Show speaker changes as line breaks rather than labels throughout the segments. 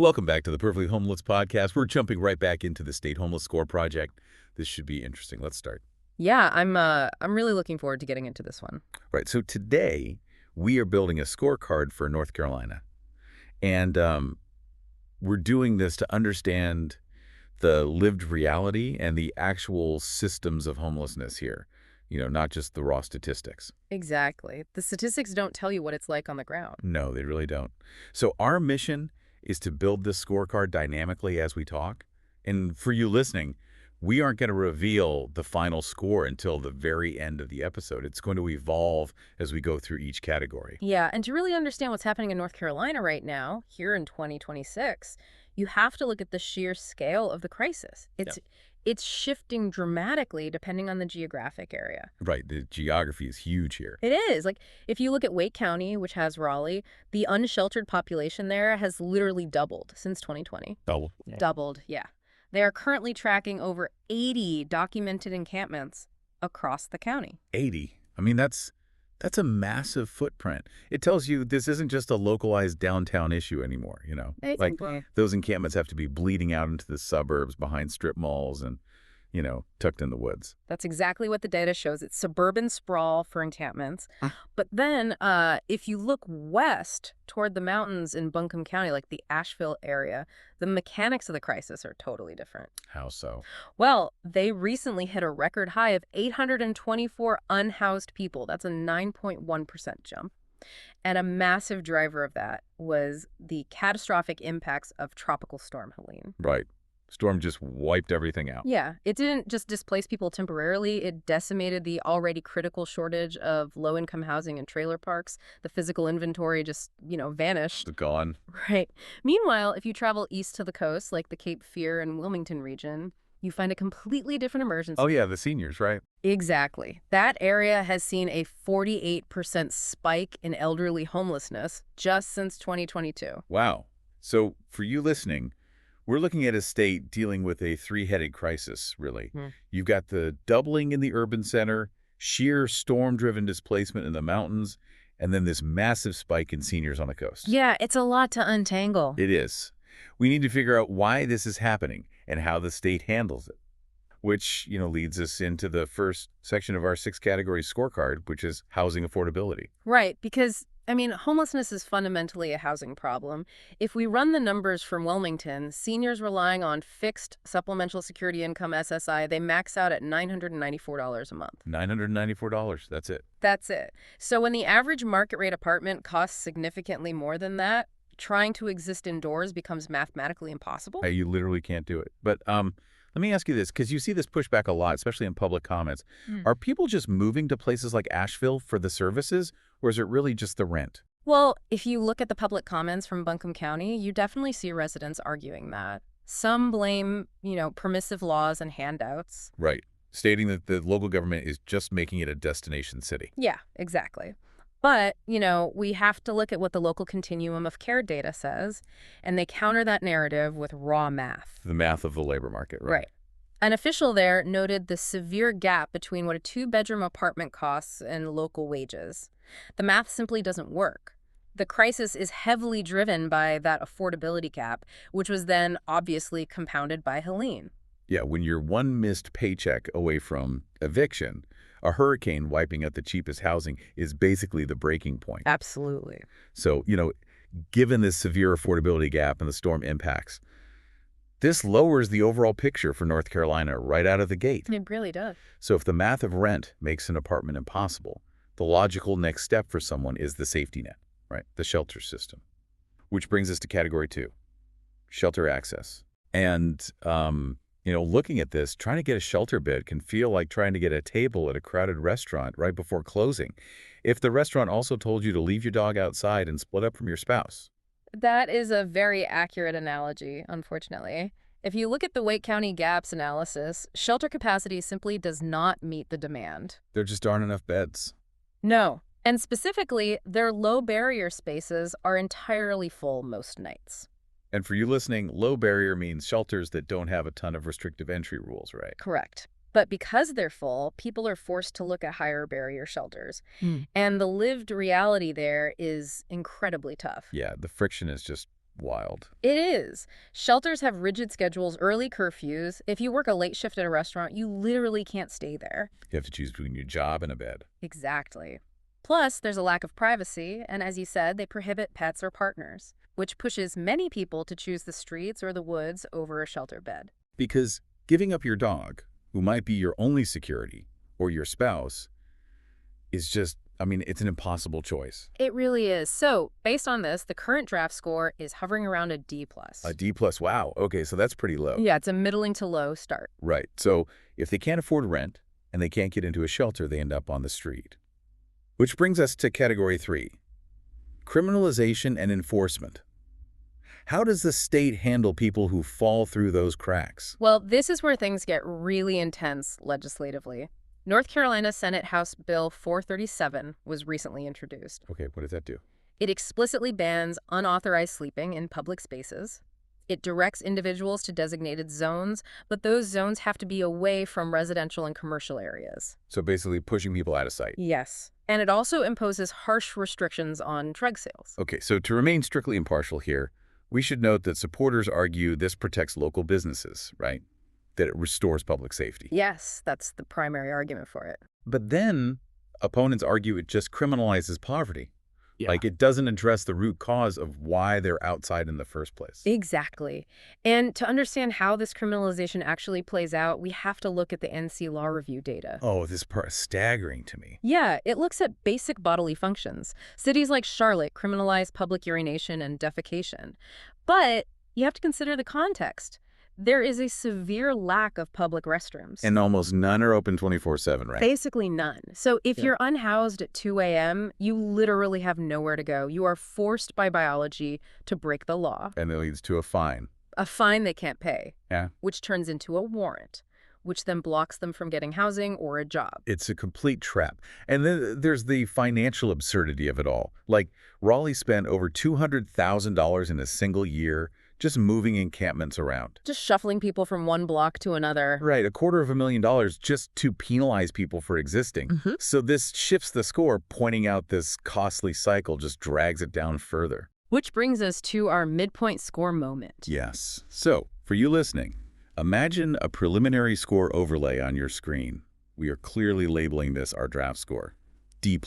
Welcome back to the Perfectly Homeless podcast. We're jumping right back into the State Homeless Score Project. This should be interesting. Let's start.
Yeah, I'm really looking forward to getting into this one.
Right. So today we are building a scorecard for North Carolina. And we're doing this to understand the lived reality and the actual systems of homelessness here. Not just the raw statistics.
Exactly. The statistics don't tell you what it's like on the ground.
No, they really don't. So our mission is to build this scorecard dynamically as we talk. And for you listening, we aren't going to reveal the final score until the very end of the episode. It's going to evolve as we go through each category.
Yeah, and to really understand what's happening in North Carolina right now, here in 2026, you have to look at the sheer scale of the crisis. It's shifting dramatically depending on the geographic area.
Right. The geography is huge here.
It is. Like, if you look at Wake County, which has Raleigh, the unsheltered population there has literally doubled since 2020.
Double. Yeah.
Doubled, yeah. They are currently tracking over 80 documented encampments across the county.
80. I mean, that's a massive footprint. It tells you this isn't just a localized downtown issue anymore, Like, those encampments have to be bleeding out into the suburbs behind strip malls and, tucked in the woods.
That's exactly what the data shows. It's suburban sprawl for encampments. But then if you look west toward the mountains in Buncombe County, like the Asheville area, the mechanics of the crisis are totally different.
How so?
Well, they recently hit a record high of 824 unhoused people. That's a 9.1% jump. And a massive driver of that was the catastrophic impacts of Tropical Storm Helene.
Right. Storm just wiped everything out.
Yeah, it didn't just displace people temporarily. It decimated the already critical shortage of low-income housing and trailer parks. The physical inventory just, vanished.
Gone.
Right. Meanwhile, if you travel east to the coast, like the Cape Fear and Wilmington region, you find a completely different emergency.
Oh, yeah, the seniors, right?
Exactly. That area has seen a 48% spike in elderly homelessness just since 2022.
Wow. So for you listening, we're looking at a state dealing with a three-headed crisis, really. You've got the doubling in the urban center, sheer storm-driven displacement in the mountains, and then this massive spike in seniors on the coast.
Yeah, it's a lot to untangle.
It is. We need to figure out why this is happening and how the state handles it, which, leads us into the first section of our 6-category scorecard, which is housing affordability.
Right, because homelessness is fundamentally a housing problem. If we run the numbers from Wilmington, seniors relying on fixed supplemental security income SSI, they max out at $994 a month.
$994, that's it.
That's it. So when the average market rate apartment costs significantly more than that, trying to exist indoors becomes mathematically impossible.
Hey, you literally can't do it. But let me ask you this, because you see this pushback a lot, especially in public comments. Are people just moving to places like Asheville for the services, or is it really just the rent?
Well, if you look at the public comments from Buncombe County, you definitely see residents arguing that. Some blame, permissive laws and handouts.
Right. Stating that the local government is just making it a destination city.
Yeah, exactly. But, we have to look at what the local continuum of care data says, and they counter that narrative with raw math.
The math of the labor market, right?
Right. An official there noted the severe gap between what a 2-bedroom apartment costs and local wages. The math simply doesn't work. The crisis is heavily driven by that affordability gap, which was then obviously compounded by Helene.
Yeah, when you're one missed paycheck away from eviction, a hurricane wiping out the cheapest housing is basically the breaking point.
Absolutely.
So, given this severe affordability gap and the storm impacts, this lowers the overall picture for North Carolina right out of the gate.
It really does.
So if the math of rent makes an apartment impossible, the logical next step for someone is the safety net, right? The shelter system. Which brings us to category 2, shelter access. And looking at this, trying to get a shelter bed can feel like trying to get a table at a crowded restaurant right before closing, if the restaurant also told you to leave your dog outside and split up from your spouse.
That is a very accurate analogy, unfortunately. If you look at the Wake County gaps analysis, shelter capacity simply does not meet the demand.
There just aren't enough beds.
No. And specifically, their low barrier spaces are entirely full most nights.
And for you listening, low barrier means shelters that don't have a ton of restrictive entry rules, right?
Correct. But because they're full, people are forced to look at higher barrier shelters. And the lived reality there is incredibly tough.
Yeah, the friction is just wild.
It is. Shelters have rigid schedules, early curfews. If you work a late shift at a restaurant, you literally can't stay there.
You have to choose between your job and a bed.
Exactly. Plus, there's a lack of privacy, and as you said, they prohibit pets or partners, which pushes many people to choose the streets or the woods over a shelter bed.
Because giving up your dog, who might be your only security, or your spouse, is just, it's an impossible choice.
It really is. So, based on this, the current draft score is hovering around a D+.
A D+, wow. Okay, so that's pretty low.
Yeah, it's a middling to low start.
Right. So if they can't afford rent and they can't get into a shelter, they end up on the street. Which brings us to category 3, criminalization and enforcement. How does the state handle people who fall through those cracks?
Well, this is where things get really intense legislatively. North Carolina Senate House Bill 437 was recently introduced.
Okay, what does that do?
It explicitly bans unauthorized sleeping in public spaces. It directs individuals to designated zones, but those zones have to be away from residential and commercial areas.
So basically pushing people out of sight.
Yes. And it also imposes harsh restrictions on drug sales.
Okay, so to remain strictly impartial here, we should note that supporters argue this protects local businesses, right? That it restores public safety.
Yes, that's the primary argument for it.
But then opponents argue it just criminalizes poverty.
Yeah.
Like it doesn't address the root cause of why they're outside in the first place.
Exactly. And to understand how this criminalization actually plays out, we have to look at the NC Law Review data.
Oh, this part is staggering to me.
Yeah, it looks at basic bodily functions. Cities like Charlotte criminalize public urination and defecation. But you have to consider the context. There is a severe lack of public restrooms.
And almost none are open 24/7, right?
Basically none. So if you're unhoused at 2 a.m., you literally have nowhere to go. You are forced by biology to break the law.
And it leads to a fine.
A fine they can't pay.
Yeah.
Which turns into a warrant, which then blocks them from getting housing or a job.
It's a complete trap. And then there's the financial absurdity of it all. Like, Raleigh spent over $200,000 in a single year just moving encampments around.
Just shuffling people from one block to another.
Right, $250,000 just to penalize people for existing. So this shifts the score, pointing out this costly cycle just drags it down further.
Which brings us to our midpoint score moment.
Yes. So, for you listening, imagine a preliminary score overlay on your screen. We are clearly labeling this our draft score, D+.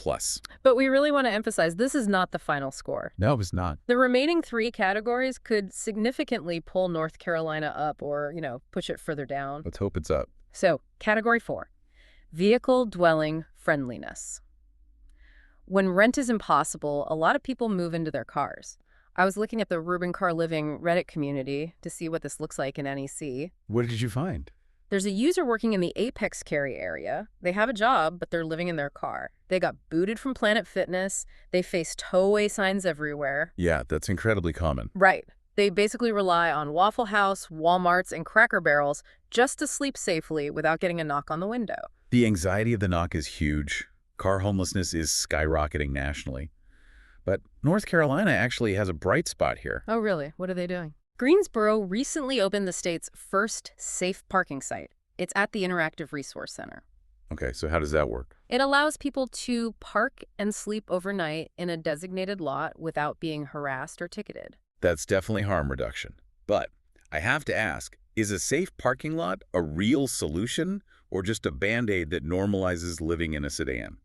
But we really want to emphasize this is not the final score.
No, it's not.
The remaining 3 categories could significantly pull North Carolina up or, push it further down.
Let's hope it's up.
So, category 4, vehicle dwelling friendliness. When rent is impossible, a lot of people move into their cars. I was looking at the Reuben Car Living Reddit community to see what this looks like in NEC.
What did you find?
There's a user working in the Apex Carry area. They have a job, but they're living in their car. They got booted from Planet Fitness. They face tow-away signs everywhere.
Yeah, that's incredibly common.
Right. They basically rely on Waffle House, Walmarts, and Cracker Barrels just to sleep safely without getting a knock on the window.
The anxiety of the knock is huge. Car homelessness is skyrocketing nationally. But North Carolina actually has a bright spot here.
Oh, really? What are they doing? Greensboro recently opened the state's first safe parking site. It's at the Interactive Resource Center.
Okay, so how does that work?
It allows people to park and sleep overnight in a designated lot without being harassed or ticketed.
That's definitely harm reduction. But I have to ask, is a safe parking lot a real solution or just a Band-Aid that normalizes living in a sedan?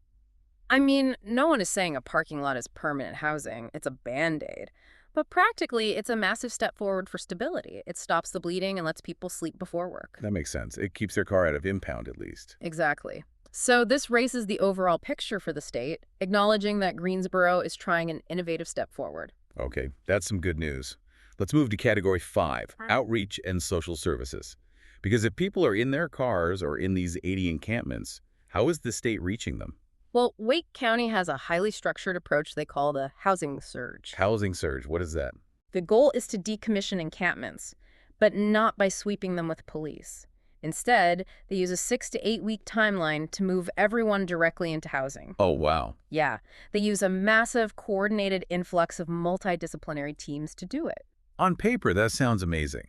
I mean, no one is saying a parking lot is permanent housing. It's a Band-Aid. But practically, it's a massive step forward for stability. It stops the bleeding and lets people sleep before work.
That makes sense. It keeps their car out of impound, at least.
Exactly. So this raises the overall picture for the state, acknowledging that Greensboro is trying an innovative step forward.
Okay, that's some good news. Let's move to category 5, outreach and social services. Because if people are in their cars or in these 80 encampments, how is the state reaching them?
Well, Wake County has a highly structured approach they call the housing surge.
Housing surge, what is that?
The goal is to decommission encampments, but not by sweeping them with police. Instead, they use a 6 to 8 week timeline to move everyone directly into housing.
Oh, wow.
Yeah, they use a massive coordinated influx of multidisciplinary teams to do it.
On paper, that sounds amazing.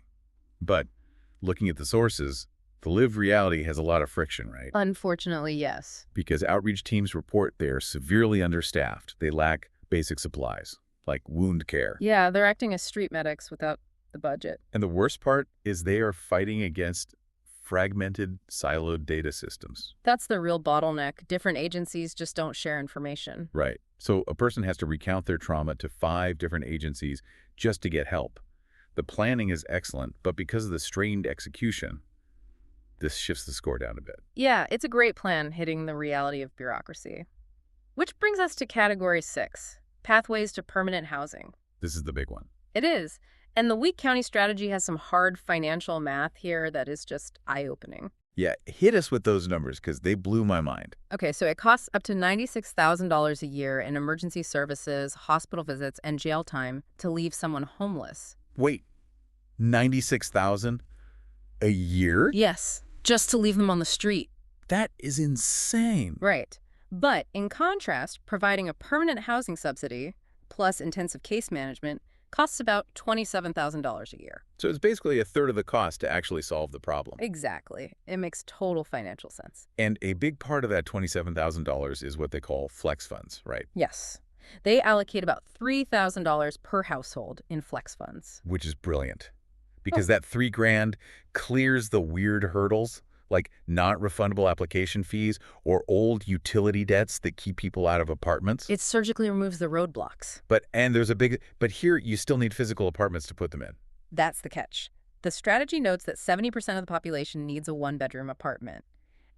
But looking at the sources, the lived reality has a lot of friction, right?
Unfortunately, yes.
Because outreach teams report they are severely understaffed. They lack basic supplies. like wound care.
Yeah, they're acting as street medics without the budget.
And the worst part is they are fighting against fragmented, siloed data systems.
That's the real bottleneck. Different agencies just don't share information.
Right. So a person has to recount their trauma to 5 different agencies just to get help. The planning is excellent, but because of the strained execution, this shifts the score down a bit.
Yeah, it's a great plan hitting the reality of bureaucracy. Which brings us to Category 6, pathways to permanent housing.
This is the big one.
It is. And the Wake County strategy has some hard financial math here that is just eye-opening.
Yeah, hit us with those numbers because they blew my mind.
Okay, so it costs up to $96,000 a year in emergency services, hospital visits, and jail time to leave someone homeless.
Wait, $96,000 a year?
Yes, just to leave them on the street.
That is insane.
Right. But in contrast, providing a permanent housing subsidy plus intensive case management costs about $27,000 a year.
So it's basically a third of the cost to actually solve the problem.
Exactly. It makes total financial sense.
And a big part of that $27,000 is what they call flex funds, right?
Yes. They allocate about $3,000 per household in flex funds.
Which is brilliant. Because that $3,000 clears the weird hurdles, like not refundable application fees or old utility debts that keep people out of apartments.
It surgically removes the roadblocks.
But here you still need physical apartments to put them in.
That's the catch. The strategy notes that 70% of the population needs a one-bedroom apartment,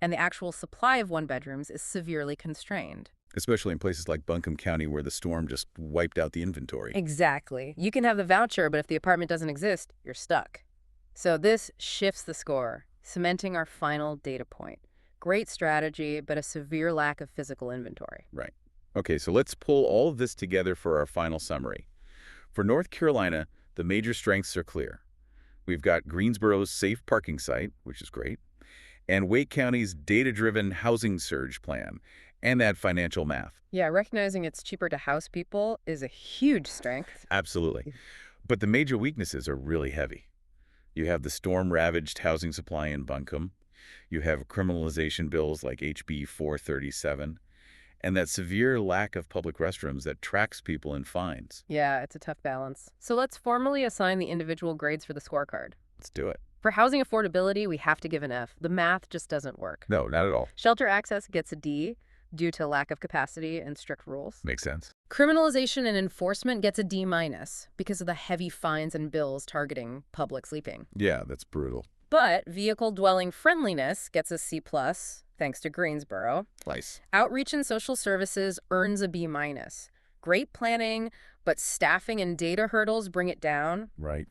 and the actual supply of one-bedrooms is severely constrained.
Especially in places like Buncombe County where the storm just wiped out the inventory.
Exactly. You can have the voucher, but if the apartment doesn't exist, you're stuck. So this shifts the score, cementing our final data point. Great strategy, but a severe lack of physical inventory.
Right. Okay, so let's pull all of this together for our final summary. For North Carolina, the major strengths are clear. We've got Greensboro's safe parking site, which is great, and Wake County's data-driven housing surge plan, and that financial math.
Yeah, recognizing it's cheaper to house people is a huge strength.
Absolutely. But the major weaknesses are really heavy. You have the storm-ravaged housing supply in Buncombe. You have criminalization bills like HB 437, and that severe lack of public restrooms that tracks people in fines.
Yeah, it's a tough balance. So let's formally assign the individual grades for the scorecard.
Let's do it.
For housing affordability, we have to give an F. The math just doesn't work.
No, not at all.
Shelter access gets a D due to lack of capacity and strict rules.
Makes sense.
Criminalization and enforcement gets a D- because of the heavy fines and bills targeting public sleeping.
Yeah, that's brutal.
But vehicle dwelling friendliness gets a C+, thanks to Greensboro.
Nice.
Outreach and social services earns a B-. Great planning, but staffing and data hurdles bring it down.
Right.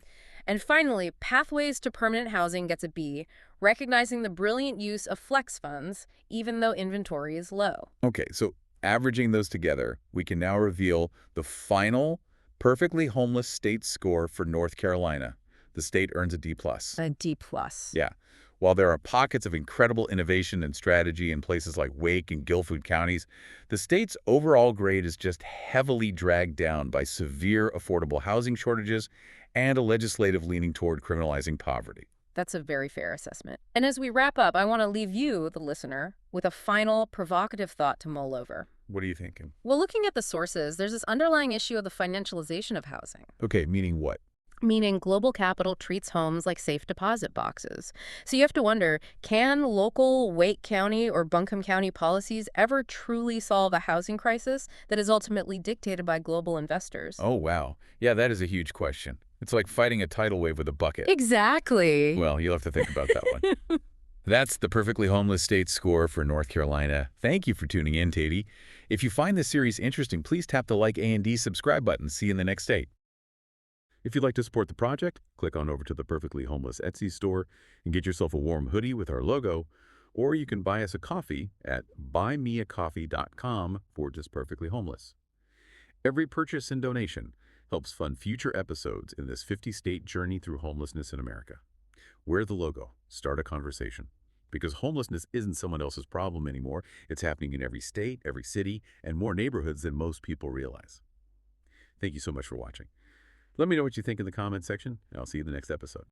And finally, pathways to permanent housing gets a B, recognizing the brilliant use of flex funds, even though inventory is low.
Okay, so averaging those together, we can now reveal the final perfectly homeless state score for North Carolina. The state earns a D+.
A D+.
Yeah. While there are pockets of incredible innovation and strategy in places like Wake and Guilford counties, the state's overall grade is just heavily dragged down by severe affordable housing shortages and a legislative leaning toward criminalizing poverty.
That's a very fair assessment. And as we wrap up, I want to leave you, the listener, with a final provocative thought to mull over.
What are you thinking?
Well, looking at the sources, there's this underlying issue of the financialization of housing.
Okay, meaning what?
Meaning global capital treats homes like safe deposit boxes. So you have to wonder, can local Wake County or Buncombe County policies ever truly solve a housing crisis that is ultimately dictated by global investors?
Oh, wow. Yeah, that is a huge question. It's like fighting a tidal wave with a bucket.
Exactly.
Well, you'll have to think about that one. That's the Perfectly Homeless State score for North Carolina. Thank you for tuning in, Tatey. If you find this series interesting, please tap the like and subscribe button. See you in the next state. If you'd like to support the project, click on over to the Perfectly Homeless Etsy store and get yourself a warm hoodie with our logo, or you can buy us a coffee at buymeacoffee.com/perfectlyhomeless. Every purchase and donation helps fund future episodes in this 50-state journey through homelessness in America. Wear the logo. Start a conversation. Because homelessness isn't someone else's problem anymore. It's happening in every state, every city, and more neighborhoods than most people realize. Thank you so much for watching. Let me know what you think in the comment section, and I'll see you in the next episode.